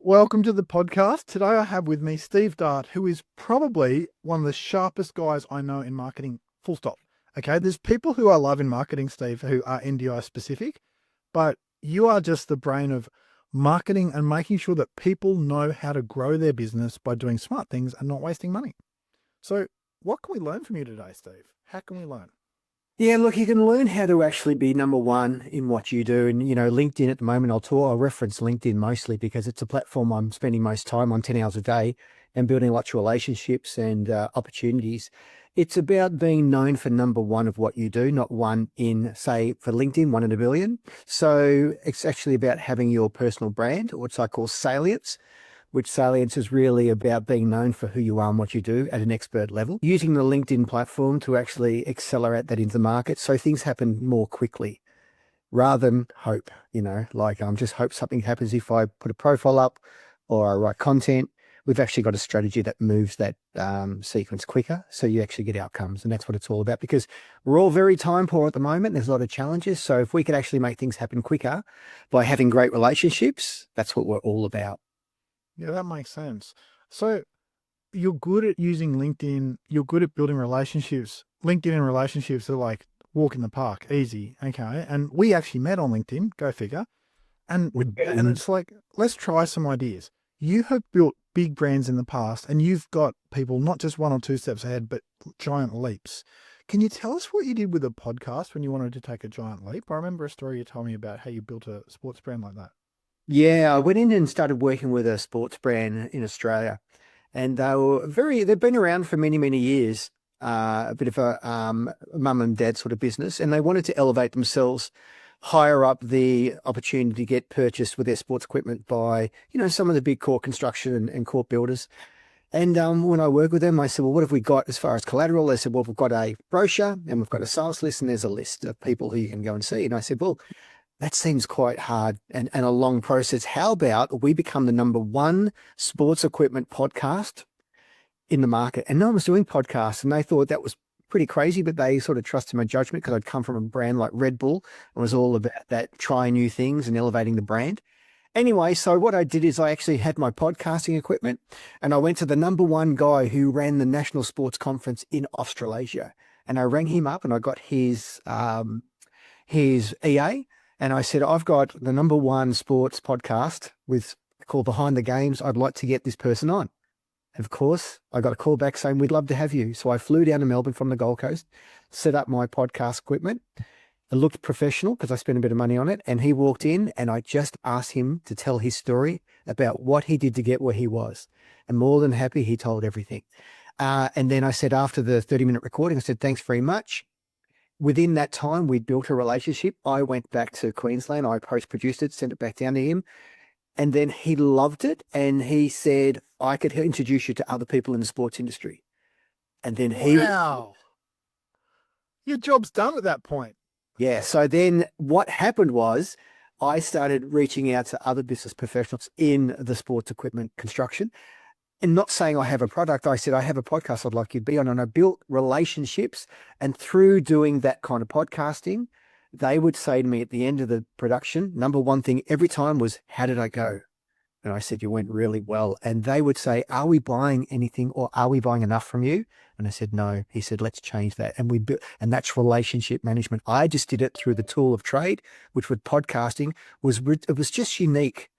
Welcome to the podcast. Today I have with me Steve Dart, who is probably one of the sharpest guys I know in marketing, full stop. Okay, there's people who I love in marketing, Steve, who are NDIS specific, but you are just the brain of marketing and making sure that people know how to grow their business by doing smart things and not wasting money. So what can we learn from you today, Steve? How can we learn? Yeah, look, you can learn how to actually be number one in what you do. And, LinkedIn at the moment, I'll reference LinkedIn mostly because it's a platform I'm spending most time on 10 hours a day and building lots of relationships and opportunities. It's about being known for number one of what you do, not one in, say, for LinkedIn, 1 in 1 billion. So it's actually about having your personal brand, or what I call salience, which salience is really about being known for who you are and what you do at an expert level, using the LinkedIn platform to actually accelerate that into the market so things happen more quickly rather than hope, just hope something happens if I put a profile up or I write content. We've actually got a strategy that moves that sequence quicker so you actually get outcomes. And that's what it's all about, because we're all very time poor at the moment. There's a lot of challenges. So if we could actually make things happen quicker by having great relationships, that's what we're all about. Yeah, that makes sense. So you're good at using LinkedIn. You're good at building relationships. LinkedIn and relationships are like walk in the park, easy. Okay. And we actually met on LinkedIn, go figure. And it's like, let's try some ideas. You have built big brands in the past and you've got people not just one or two steps ahead, but giant leaps. Can you tell us what you did with a podcast when you wanted to take a giant leap? I remember a story you told me about how you built a sports brand like that. Yeah, I went in and started working with a sports brand in Australia, and they've been around for many, many years, a bit of a mum and dad sort of business, and they wanted to elevate themselves higher up the opportunity to get purchased with their sports equipment by, some of the big core construction and court builders. And when I work with them, I said, well, what have we got as far as collateral? They said, well, we've got a brochure and we've got a sales list and there's a list of people who you can go and see. And I said, well, that seems quite hard and a long process. How about we become the number one sports equipment podcast in the market? And no one was doing podcasts, and they thought that was pretty crazy, but they sort of trusted my judgment because I'd come from a brand like Red Bull and was all about that, trying new things and elevating the brand. Anyway, so what I did is I actually had my podcasting equipment and I went to the number one guy who ran the National Sports Conference in Australasia. And I rang him up and I got his EA. And I said, I've got the number one sports podcast called Behind the Games. I'd like to get this person on. And of course, I got a call back saying, we'd love to have you. So I flew down to Melbourne from the Gold Coast, set up my podcast equipment. It looked professional because I spent a bit of money on it. And he walked in and I just asked him to tell his story about what he did to get where he was. And more than happy, he told everything. And then I said, after the 30-minute recording, I said, thanks very much. Within that time, we built a relationship. I went back to Queensland. I post-produced it, sent it back down to him. And then he loved it. And he said, I could introduce you to other people in the sports industry. And then Wow. Your job's done at that point. Yeah. So then what happened was I started reaching out to other business professionals in the sports equipment construction. And not saying I have a product, I said, I have a podcast I'd like you to be on. And I built relationships. And through doing that kind of podcasting, they would say to me at the end of the production, number one thing every time was, how did I go? And I said, you went really well. And they would say, are we buying anything or are we buying enough from you? And I said, no. He said, let's change that. And we built, and that's relationship management. I just did it through the tool of trade, which with podcasting it was just unique.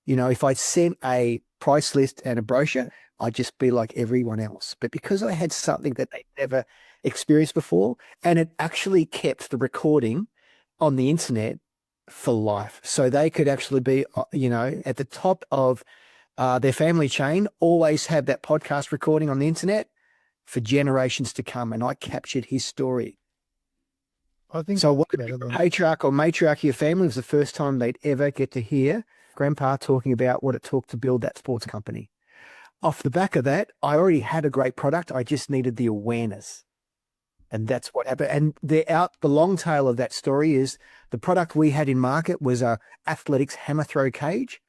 If I sent a price list and a brochure, I'd just be like everyone else. But because I had something that they'd never experienced before, and it actually kept the recording on the internet for life. So they could actually be, at the top of their family chain, always have that podcast recording on the internet for generations to come. And I captured his story. I think so. What patriarch or matriarch of your family was the first time they'd ever get to hear Grandpa talking about what it took to build that sports company. Off the back of that, I already had a great product. I just needed the awareness. And that's what happened. And the long tail of that story is the product we had in market was a athletics hammer throw cage.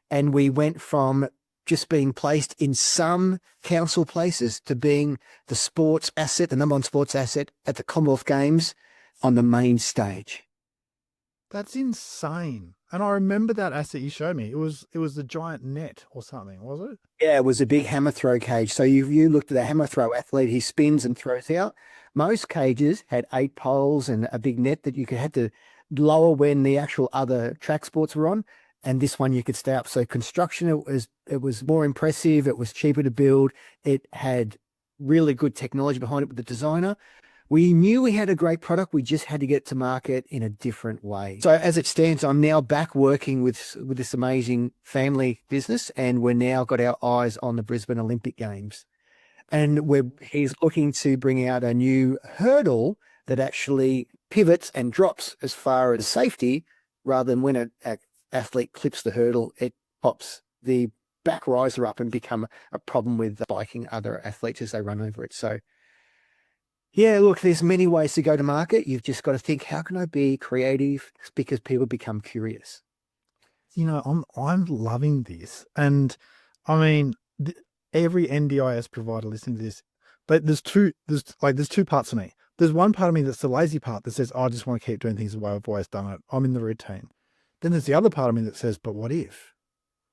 And we went from just being placed in some council places to being the sports asset, the number one sports asset at the Commonwealth Games on the main stage. That's insane. And I remember that asset you showed me. It was the giant net or something, was it? Yeah, it was a big hammer throw cage. So you looked at a hammer throw athlete, he spins and throws out. Most cages had 8 poles and a big net that you could had to lower when the actual other track sports were on. And this one you could stay up. So construction, it was more impressive. It was cheaper to build. It had really good technology behind it with the designer. We knew we had a great product. We just had to get it to market in a different way. So as it stands, I'm now back working with this amazing family business, and we're now got our eyes on the Brisbane Olympic Games. And he's looking to bring out a new hurdle that actually pivots and drops as far as safety, rather than when an athlete clips the hurdle, it pops the back riser up and become a problem with biking other athletes as they run over it. So yeah, look, there's many ways to go to market. You've just got to think, how can I be creative? Because people become curious. I'm loving this, and I mean, every NDIS provider listening to this, but there's two parts of me. There's one part of me that's the lazy part that says, I just want to keep doing things the way I've always done it. I'm in the routine. Then there's the other part of me that says, but what if?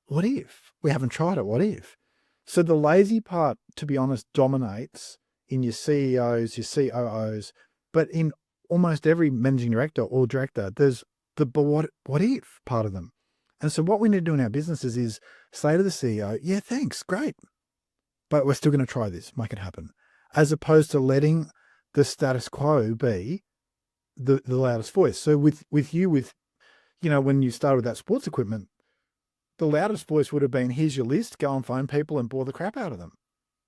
What if we haven't tried it? What if? So the lazy part, to be honest, dominates in your CEOs, your COOs, but in almost every managing director or director, there's the but what if part of them. And so what we need to do in our businesses is say to the CEO, yeah, thanks, great, but we're still going to try this, make it happen, as opposed to letting the status quo be the loudest voice. So with when you started with that sports equipment, the loudest voice would have been, here's your list, go and phone people and bore the crap out of them.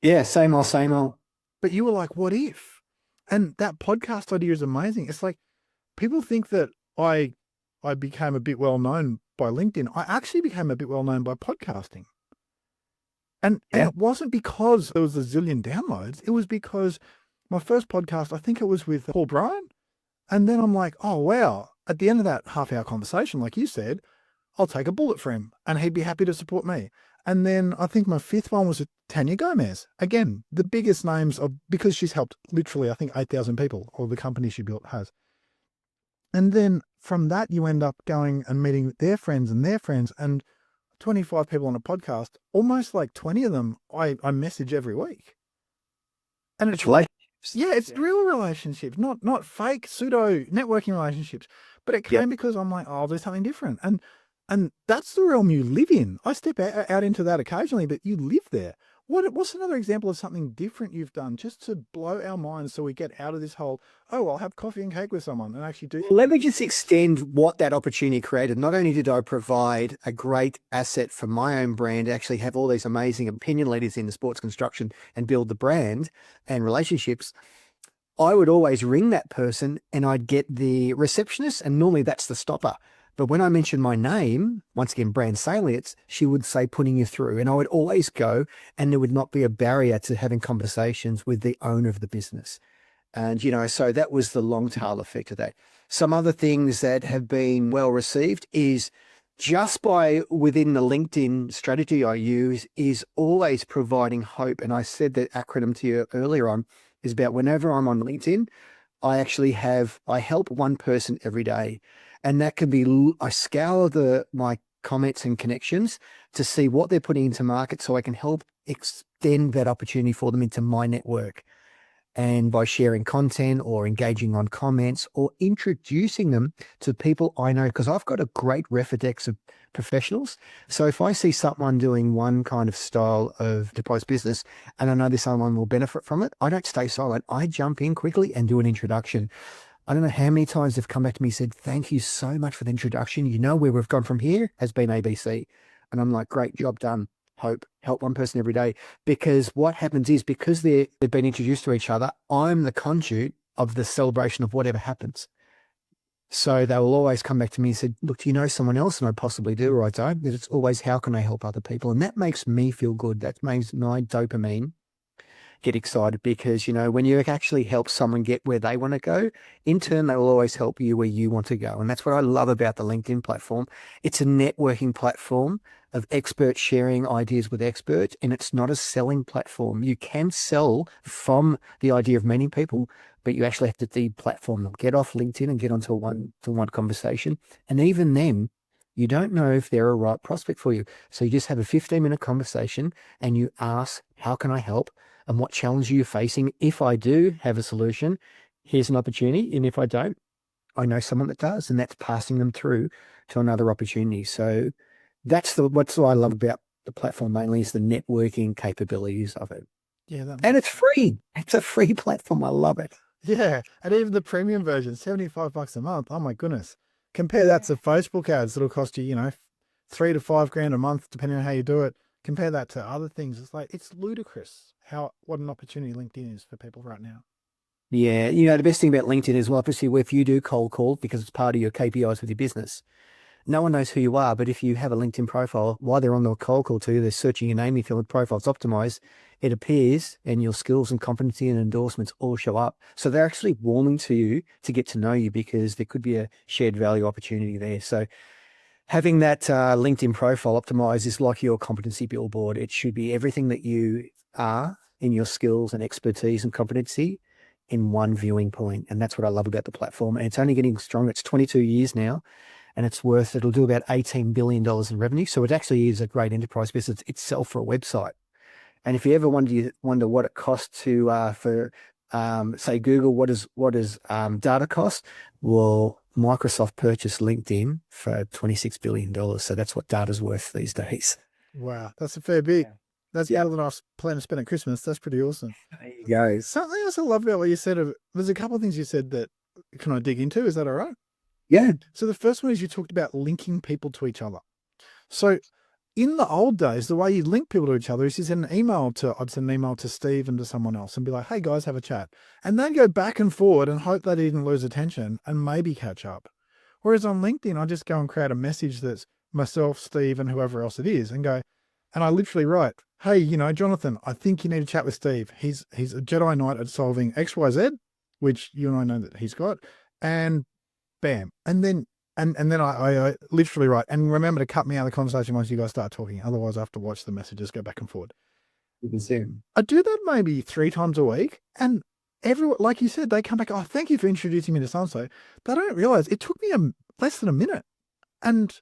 Yeah, same old, same old. But you were like, what if? And that podcast idea is amazing. It's like people think that I became a bit well known by LinkedIn. I actually became a bit well known by podcasting. And it wasn't because there was a zillion downloads. It was because my first podcast, I think it was with Paul Bryan. And then I'm like, oh, wow. At the end of that half-hour conversation, like you said, I'll take a bullet for him and he'd be happy to support me. And then I think my fifth one was with Tanya Gomez. Again, the biggest names because she's helped literally, I think, 8,000 people, or the company she built has. And then from that, you end up going and meeting their friends, and 25 people on a podcast, almost like 20 of them I message every week. And it's relationships. Yeah, it's real relationships, not fake pseudo networking relationships. But it came because I'm like, oh, I'll do something different. And that's the realm you live in. I step out into that occasionally, but you live there. What's another example of something different you've done just to blow our minds so we get out of this whole, oh, I'll have coffee and cake with someone and actually do. Let me just extend what that opportunity created. Not only did I provide a great asset for my own brand, actually have all these amazing opinion leaders in the sports construction and build the brand and relationships, I would always ring that person and I'd get the receptionist, and normally that's the stopper. But when I mentioned my name, once again, brand salience, she would say, putting you through. And I would always go, and there would not be a barrier to having conversations with the owner of the business. And, so that was the long tail effect of that. Some other things that have been well received is just by within the LinkedIn strategy I use is always providing hope. And I said that acronym to you earlier on is about whenever I'm on LinkedIn, I help one person every day. And that can be, I scour my comments and connections to see what they're putting into market so I can help extend that opportunity for them into my network. And by sharing content or engaging on comments or introducing them to people I know, because I've got a great Rolodex of professionals. So if I see someone doing one kind of style of deposit business and I know this someone will benefit from it, I don't stay silent. I jump in quickly and do an introduction. I don't know how many times they've come back to me and said, thank you so much for the introduction. Where we've gone from here has been ABC. And I'm like, great job done. Help one person every day. Because what happens is, because they've been introduced to each other, I'm the conduit of the celebration of whatever happens. So they will always come back to me and say, look, do you know someone else? And I possibly do, or I don't. But it's always, how can I help other people? And that makes me feel good. That makes my dopamine get excited, because, when you actually help someone get where they want to go, in turn, they will always help you where you want to go. And that's what I love about the LinkedIn platform. It's a networking platform of experts sharing ideas with experts, and it's not a selling platform. You can sell from the idea of meeting people, but you actually have to deplatform them, get off LinkedIn and get onto a one-to-one conversation. And even then, You don't know if they're a right prospect for you. So you just have a 15-minute conversation and you ask, how can I help? And what challenge are you facing? If I do have a solution, here's an opportunity. And if I don't, I know someone that does, and that's passing them through to another opportunity. So what's what I love about the platform mainly is the networking capabilities of it. Yeah, that And makes it's free. It's a free platform. I love it. Yeah, and even the premium version, $75 a month. Oh my goodness. Compare that to Facebook ads that'll cost you, 3 to 5 grand a month, depending on how you do it. Compare that to other things. It's like it's ludicrous what an opportunity LinkedIn is for people right now. Yeah. The best thing about LinkedIn is, well, obviously, if you do cold call because it's part of your KPIs with your business, no one knows who you are. But if you have a LinkedIn profile, while they're on the cold call to you, they're searching your name. If your profile's optimized, it appears and your skills and competency and endorsements all show up. So they're actually warming to you to get to know you because there could be a shared value opportunity there. So having that LinkedIn profile optimized is like your competency billboard. It should be everything that you are in your skills and expertise and competency in one viewing point. And that's what I love about the platform. And it's only getting stronger. It's 22 years now, and it'll do about $18 billion in revenue. So it actually is a great enterprise business itself for a website. And if you ever wonder what it costs for say Google, what does data cost? Well, Microsoft purchased LinkedIn for $26 billion. So that's what data's worth these days. Wow, that's a fair bit. Yeah. That's Yeah. more than I plan to spend at Christmas. That's pretty awesome. There you go. Something else I love about what you said there's a couple of things you said that can I dig into? Is that all right? Yeah. So the first one is you talked about linking people to each other. So in the old days, the way you link people to each other is you send an email I'd send an email to Steve and to someone else and be like, hey guys, have a chat. And then go back and forward and hope they didn't lose attention and maybe catch up. Whereas on LinkedIn, I just go and create a message that's myself, Steve, and whoever else it is and go, and I literally write, hey, Jonathan, I think you need to chat with Steve. He's a Jedi Knight at solving XYZ, which you and I know that he's got. And bam. And then I literally write, and remember to cut me out of the conversation once you guys start talking. Otherwise, I have to watch the messages go back and forward. You can zoom. I do that maybe 3 times a week. And everyone, like you said, they come back, oh, thank you for introducing me to so-and-so. But I don't realize it took me less than a minute. And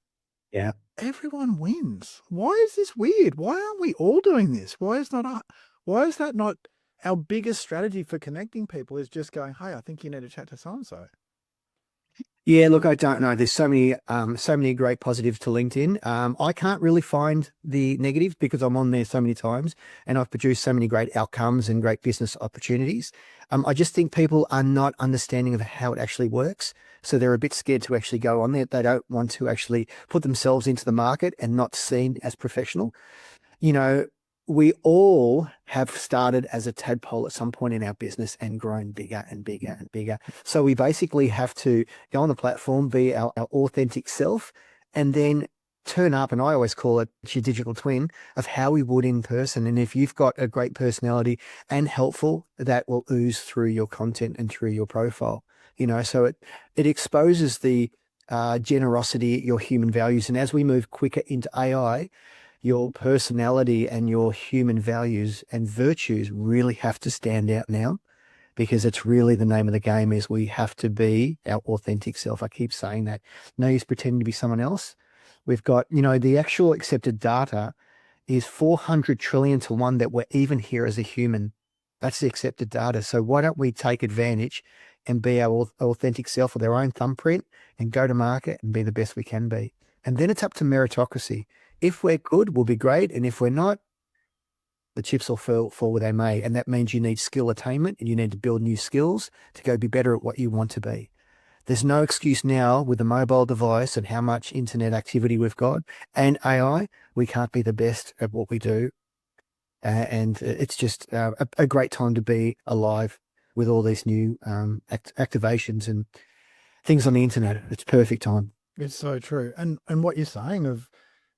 Yeah. everyone wins. Why is this weird? Why aren't we all doing this? Why is that not our biggest strategy for connecting people is just going, hey, I think you need to chat to so-and-so. Yeah, look, I don't know. There's so many great positives to LinkedIn. I can't really find the negatives because I'm on there so many times and I've produced so many great outcomes and great business opportunities. I just think people are not understanding of how it actually works. So they're a bit scared to actually go on there. They don't want to actually put themselves into the market and not seen as professional. We all have started as a tadpole at some point in our business and grown bigger and bigger and bigger. So we basically have to go on the platform, be our authentic self, and then turn up. And I always call it your digital twin of how we would in person. And if you've got a great personality and helpful, that will ooze through your content and through your profile. So it exposes the generosity, your human values. And as we move quicker into AI, your personality and your human values and virtues really have to stand out now because it's really the name of the game is we have to be our authentic self. I keep saying that. No use pretending to be someone else. We've got, the actual accepted data is 400 trillion to 1 that we're even here as a human. That's the accepted data. So why don't we take advantage and be our authentic self with our own thumbprint and go to market and be the best we can be? And then it's up to meritocracy. If we're good, we'll be great. And if we're not, the chips will fall where they may. And that means you need skill attainment and you need to build new skills to go be better at what you want to be. There's no excuse now with the mobile device and how much internet activity we've got and AI, we can't be the best at what we do. And it's just a great time to be alive with all these new activations and things on the internet. It's perfect time. It's so true. And what you're saying of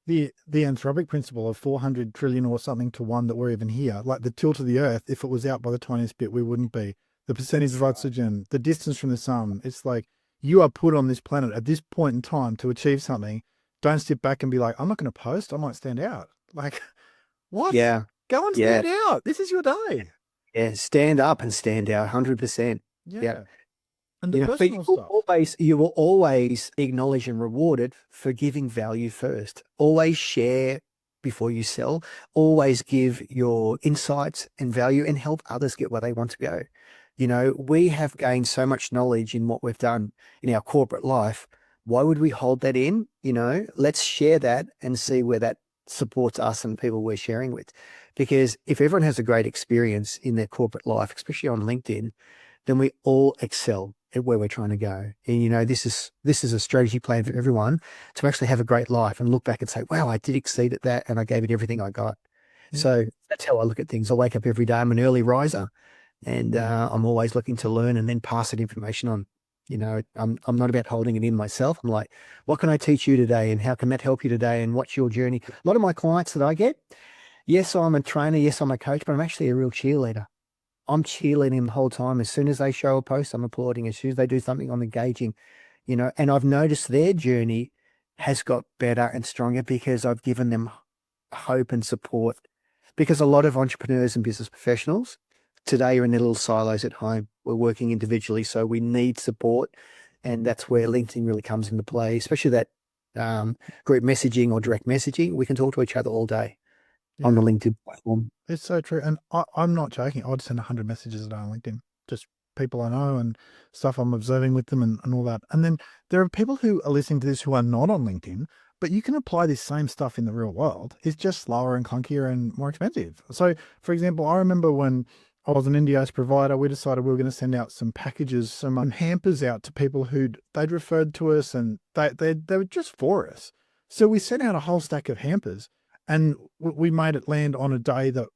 the anthropic principle of 400 trillion or something to 1 that we're even here, like the tilt of the earth, if it was out by the tiniest bit, we wouldn't be. The percentage of oxygen, the distance from the sun, it's like you are put on this planet at this point in time to achieve something. Don't sit back and be like, I'm not going to post. I might stand out. Like, what? Yeah. Go and Yeah. stand out. This is your day. Yeah. Stand up and stand out 100%. Yeah. Yeah. And the But personal stuff. you will always acknowledge and rewarded for giving value first. Always share before you sell. Always give your insights and value and help others get where they want to go. We have gained so much knowledge in what we've done in our corporate life. Why would we hold that in? Let's share that and see where that supports us and people we're sharing with. Because if everyone has a great experience in their corporate life, especially on LinkedIn, then we all excel at where we're trying to go. And this is a strategy plan for everyone to actually have a great life and look back and say, wow, I did exceed at that and I gave it everything I got. Yeah. So that's how I look at things. I wake up every day. I'm an early riser, and I'm always looking to learn and then pass that information on. I'm not about holding it in myself. I'm like, what can I teach you today, and how can that help you today, and what's your journey? A lot of my clients that I get, yes, I'm a trainer, yes, I'm a coach, but I'm actually a real cheerleader. I'm cheerleading them the whole time. As soon as they show a post, I'm applauding. As soon as they do something, I'm engaging, and I've noticed their journey has got better and stronger because I've given them hope and support. Because a lot of entrepreneurs and business professionals today are in their little silos at home. We're working individually, so we need support. And that's where LinkedIn really comes into play, especially that group messaging or direct messaging. We can talk to each other all day on the LinkedIn platform. It's so true. And I'm not joking. I'd send 100 messages a day on LinkedIn, just people I know and stuff I'm observing with them and all that. And then there are people who are listening to this who are not on LinkedIn, but you can apply this same stuff in the real world. It's just slower and clunkier and more expensive. So, for example, I remember when I was an NDIS provider, we decided we were going to send out some packages, some hampers out to people they'd referred to us, and they were just for us. So we sent out a whole stack of hampers. And we made it land on a day that,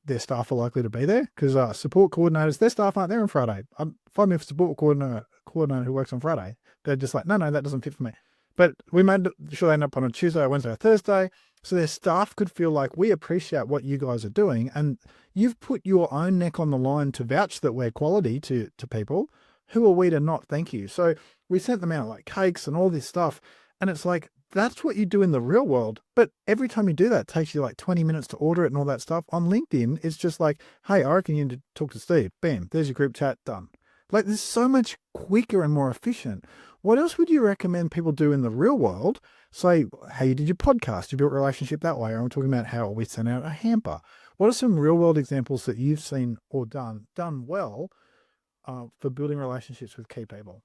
their staff are likely to be there, because support coordinators, their staff aren't there on Friday. Find me a support coordinator who works on Friday. They're just like, no, that doesn't fit for me. But we made sure they end up on a Tuesday, or Wednesday, or Thursday, so their staff could feel like we appreciate what you guys are doing. And you've put your own neck on the line to vouch that we're quality to people. Who are we to not thank you? So we sent them out like cakes and all this stuff. And it's like, that's what you do in the real world. But every time you do that, it takes you like 20 minutes to order it and all that stuff. On LinkedIn, it's just like, hey, I reckon you need to talk to Steve. Bam, there's your group chat, done. Like, this is so much quicker and more efficient. What else would you recommend people do in the real world? Say, how you did your podcast, you built a relationship that way. Or I'm talking about how we sent out a hamper. What are some real world examples that you've seen or done well for building relationships with key people?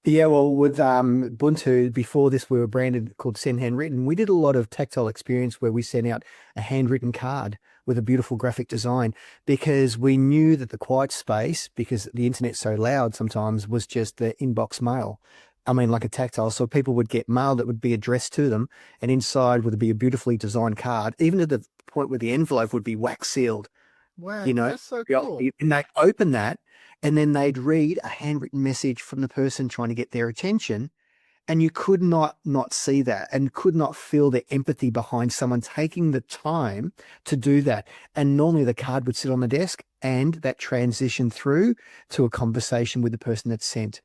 Yeah, well, with Ubuntu, before this, we were branded called Send Handwritten. We did a lot of tactile experience where we sent out a handwritten card with a beautiful graphic design, because we knew that the quiet space, because the internet's so loud sometimes, was just the inbox mail. I mean, like a tactile. So people would get mail that would be addressed to them, and inside would be a beautifully designed card, even to the point where the envelope would be wax sealed. Wow, you know, that's so cool. and they open that, and then they'd read a handwritten message from the person trying to get their attention. And you could not see that, and could not feel the empathy behind someone taking the time to do that. And normally the card would sit on the desk, and that transition through to a conversation with the person that's sent.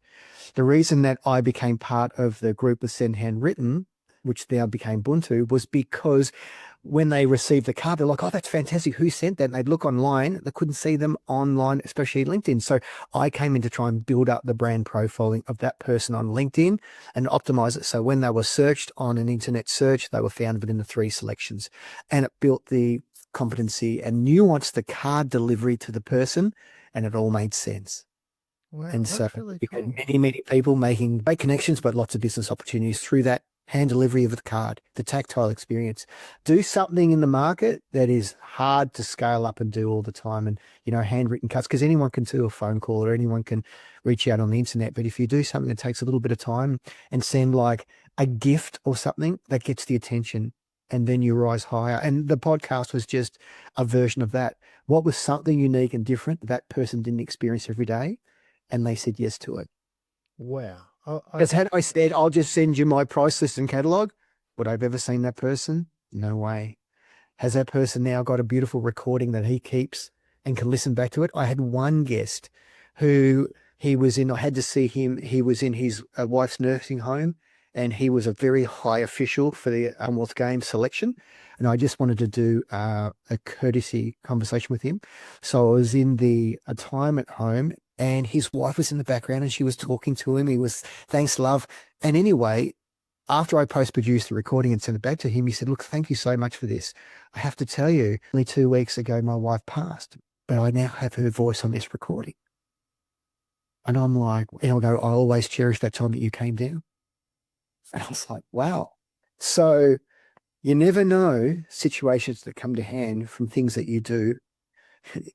The reason that I became part of the group of Send Handwritten, which now became Ubuntu, was because when they received the card, they're like, oh, that's fantastic. Who sent that? And they'd look online. They couldn't see them online, especially LinkedIn. So I came in to try and build up the brand profiling of that person on LinkedIn and optimize it. So when they were searched on an internet search, they were found within the 3 selections. And it built the competency and nuanced the card delivery to the person, and it all made sense. Wow, And so that's really you cool. had many people making great connections, but lots of business opportunities through that hand delivery of the card, the tactile experience. Do something in the market that is hard to scale up and do all the time. And, handwritten cards, because anyone can do a phone call or anyone can reach out on the internet. But if you do something that takes a little bit of time and send like a gift or something that gets the attention, and then you rise higher. And the podcast was just a version of that. What was something unique and different that person didn't experience every day? And they said yes to it. Wow. Because had I said, I'll just send you my price list and catalog, would I have ever seen that person? No way. Has that person now got a beautiful recording that he keeps and can listen back to it? I had one guest who I had to see him. He was in his wife's nursing home, and he was a very high official for the Commonwealth Games selection. And I just wanted to do a courtesy conversation with him. So I was in a time at home, and his wife was in the background and she was talking to him. He was, thanks, love. And anyway, after I post-produced the recording and sent it back to him, he said, look, thank you so much for this. I have to tell you, only 2 weeks ago, my wife passed, but I now have her voice on this recording. And I'm like, and I'll go, I always cherish that time that you came down. And I was like, wow. So you never know situations that come to hand from things that you do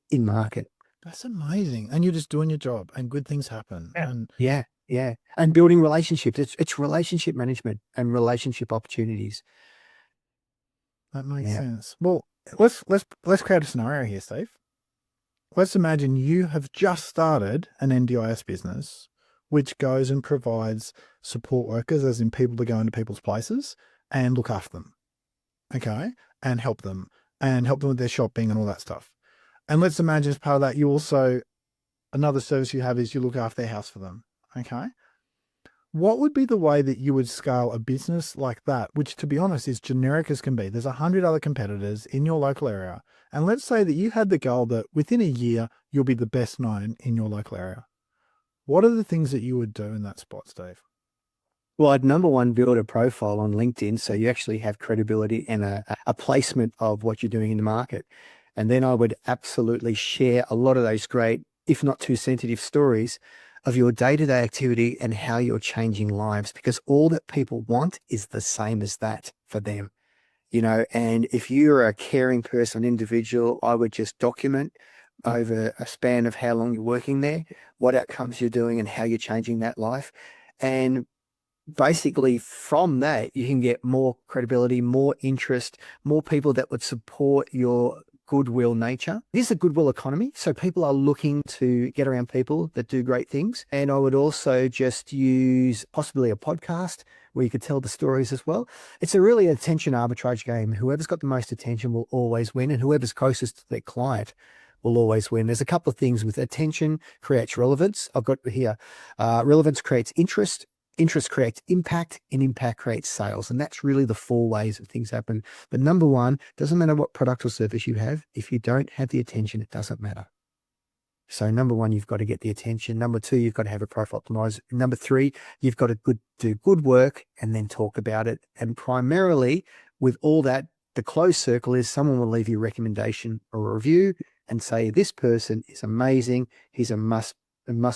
in market. That's amazing. And you're just doing your job and good things happen. Yeah. And Yeah. And building relationships. It's relationship management and relationship opportunities. that makes Yeah. sense. Well, let's create a scenario here, Steve. Let's imagine you have just started an NDIS business, which goes and provides support workers, as in people to go into people's places and look after them. Okay. And help them with their shopping and all that stuff. And let's imagine as part of that, you also, another service you have is you look after their house for them. Okay. What would be the way that you would scale a business like that, which to be honest is generic as can be? There's 100 other competitors in your local area. And let's say that you had the goal that within a year, you'll be the best known in your local area. What are the things that you would do in that spot, Steve? Well, I'd number one, build a profile on LinkedIn so you actually have credibility and a placement of what you're doing in the market. And then I would absolutely share a lot of those great, if not too sensitive stories of your day-to-day activity and how you're changing lives, because all that people want is the same as that for them. And if you're a caring person, individual, I would just document over a span of how long you're working there, what outcomes you're doing and how you're changing that life. And basically from that, you can get more credibility, more interest, more people that would support your goodwill nature. It is a goodwill economy. So people are looking to get around people that do great things. And I would also just use possibly a podcast where you could tell the stories as well. It's a really attention arbitrage game. Whoever's got the most attention will always win, and whoever's closest to their client will always win. There's a couple of things with attention creates relevance. I've got here, relevance creates interest. Interest creates impact, and impact creates sales. And that's really the 4 ways that things happen. But number one, doesn't matter what product or service you have. If you don't have the attention, it doesn't matter. So number one, you've got to get the attention. Number two, you've got to have a profile optimizer. Number three, you've got to do good work and then talk about it. And primarily with all that, the closed circle is someone will leave you a recommendation or a review and say, this person is amazing. He's a must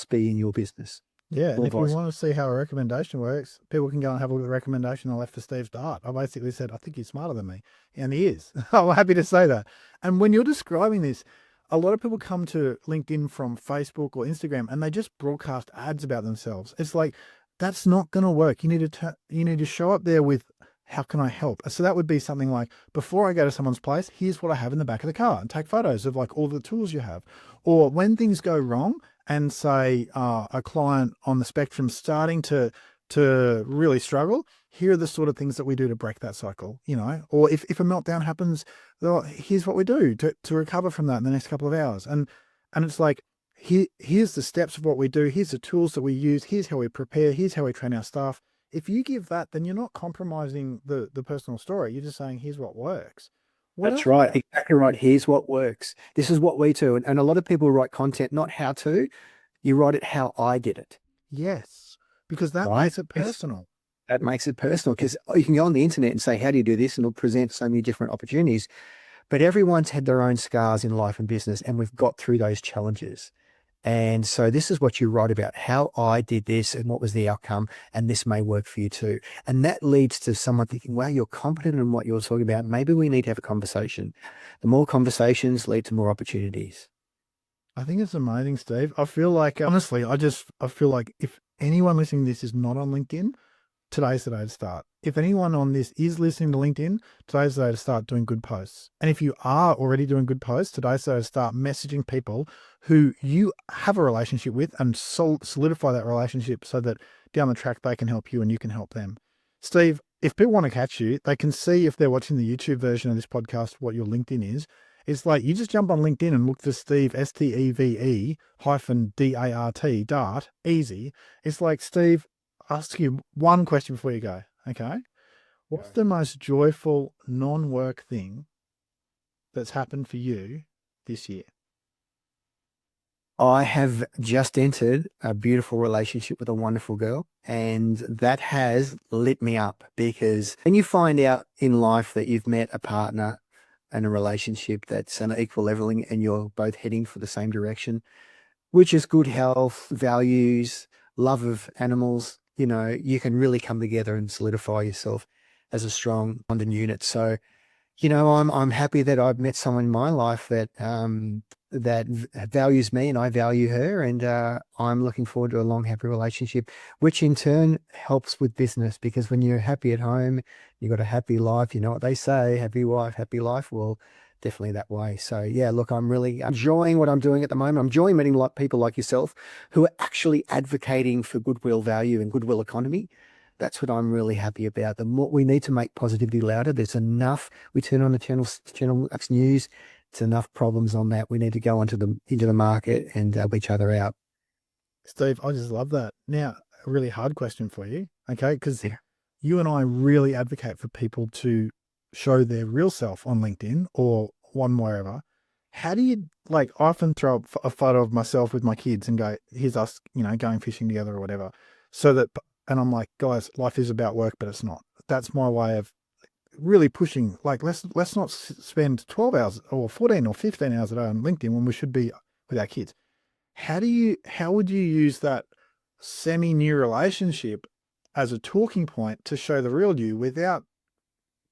be in your business. Yeah, and if you Advice. want to see how a recommendation works, people can go and have a look at the recommendation I left for Steve's Dart. I basically said, I think he's smarter than me. And he is. I'm happy to say that. And when you're describing this, a lot of people come to LinkedIn from Facebook or Instagram and they just broadcast ads about themselves. It's like, that's not going to work. You need to show up there with, how can I help? So that would be something like, before I go to someone's place, here's what I have in the back of the car, and take photos of like all the tools you have. Or when things go wrong, and say a client on the spectrum starting to really struggle, here are the sort of things that we do to break that cycle, or if a meltdown happens, well, here's what we do to recover from that in the next couple of hours. And it's like, here's the steps of what we do. Here's the tools that we use. Here's how we prepare. Here's how we train our staff. If you give that, then you're not compromising the personal story. You're just saying, here's what works. That's right. Exactly right. Here's what works. This is what we do. And a lot of people write content, not how to. You write it how I did it. Yes, because that Right? makes it personal. That makes it personal, because you can go on the internet and say, how do you do this? And it'll present so many different opportunities. But everyone's had their own scars in life and business, and we've got through those challenges. And so this is what you write about, how I did this and what was the outcome, and this may work for you too. And that leads to someone thinking, wow, you're confident in what you're talking about. Maybe we need to have a conversation. The more conversations lead to more opportunities. I think it's amazing, Steve. I feel like, honestly, I feel like if anyone listening to this is not on LinkedIn, today's the day to start. If anyone on this is listening to LinkedIn, today's the day to start doing good posts. And if you are already doing good posts, today's the day to start messaging people who you have a relationship with and solidify that relationship so that down the track they can help you and you can help them. Steve, if people want to catch you, they can see, if they're watching the YouTube version of this podcast, what your LinkedIn is. It's like, you just jump on LinkedIn and look for Steve, STEVE -DART, Dart, easy. It's like, Steve, ask you one question before you go. Okay. What's the most joyful non-work thing that's happened for you this year? I have just entered a beautiful relationship with a wonderful girl, and that has lit me up because when you find out in life that you've met a partner and a relationship that's an equal leveling and you're both heading for the same direction, which is good health, values, love of animals, you can really come together and solidify yourself as a strong bonding unit. So, I'm happy that I've met someone in my life that values me and I value her, and I'm looking forward to a long, happy relationship, which in turn helps with business because when you're happy at home, you've got a happy life. You know what they say, happy wife, happy life. Well, definitely that way. So yeah, look, I'm really enjoying what I'm doing at the moment. I'm enjoying meeting people like yourself who are actually advocating for goodwill value and goodwill economy. That's what I'm really happy about. The more we need to make positivity louder. There's enough. We turn on the channel X news. It's enough problems on that. We need to go into the market and help each other out. Steve, I just love that. Now, a really hard question for you, okay? Because Yeah. you and I really advocate for people to show their real self on LinkedIn or one wherever. How do you like? I often throw up a photo of myself with my kids and go, "Here's us, going fishing together or whatever." So that, and I'm like, guys, life is about work, but it's not. That's my way of really pushing. Like, let's not spend 12 hours or 14 or 15 hours a day on LinkedIn when we should be with our kids. How would you use that semi-new relationship as a talking point to show the real you without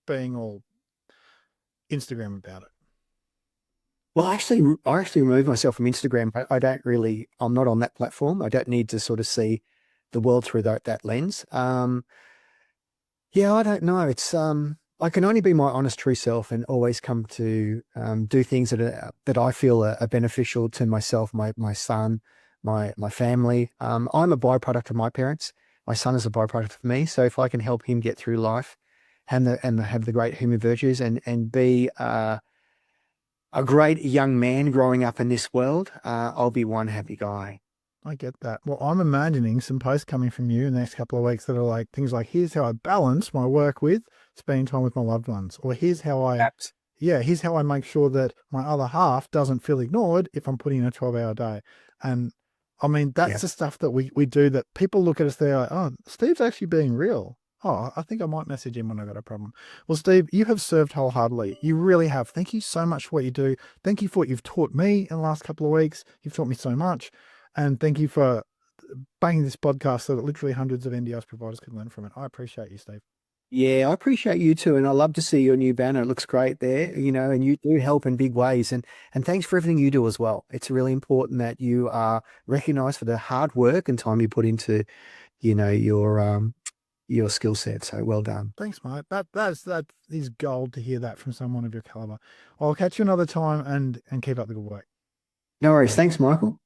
being all Instagram about it? Well, I actually removed myself from Instagram. I don't really, I'm not on that platform. I don't need to sort of see the world through that lens. Yeah, I don't know. I can only be my honest, true self and always come to do things that I feel are beneficial to myself, my son, my family. I'm a byproduct of my parents. My son is a byproduct of me. So if I can help him get through life and have the great human virtues and be a great young man growing up in this world, I'll be one happy guy. I get that. Well, I'm imagining some posts coming from you in the next couple of weeks that are like things like, here's how I balance my work with spending time with my loved ones, or Apps. here's how I make sure that my other half doesn't feel ignored if I'm putting in a 12-hour day. And I mean, Yeah. that's the stuff that we do that people look at us, they're like, oh, Steve's actually being real. Oh, I think I might message him when I got a problem. Well, Steve, you have served wholeheartedly. You really have. Thank you so much for what you do. Thank you for what you've taught me in the last couple of weeks. You've taught me so much. And thank you for banging this podcast so that literally hundreds of NDIS providers can learn from it. I appreciate you, Steve. Yeah, I appreciate you too, and I love to see your new banner. It looks great there, and you do help in big ways. And thanks for everything you do as well. It's really important that you are recognized for the hard work and time you put into, your skill set. So well done. Thanks, mate. That is gold to hear that from someone of your caliber. I'll catch you another time and keep up the good work. No worries. Thanks, Michael.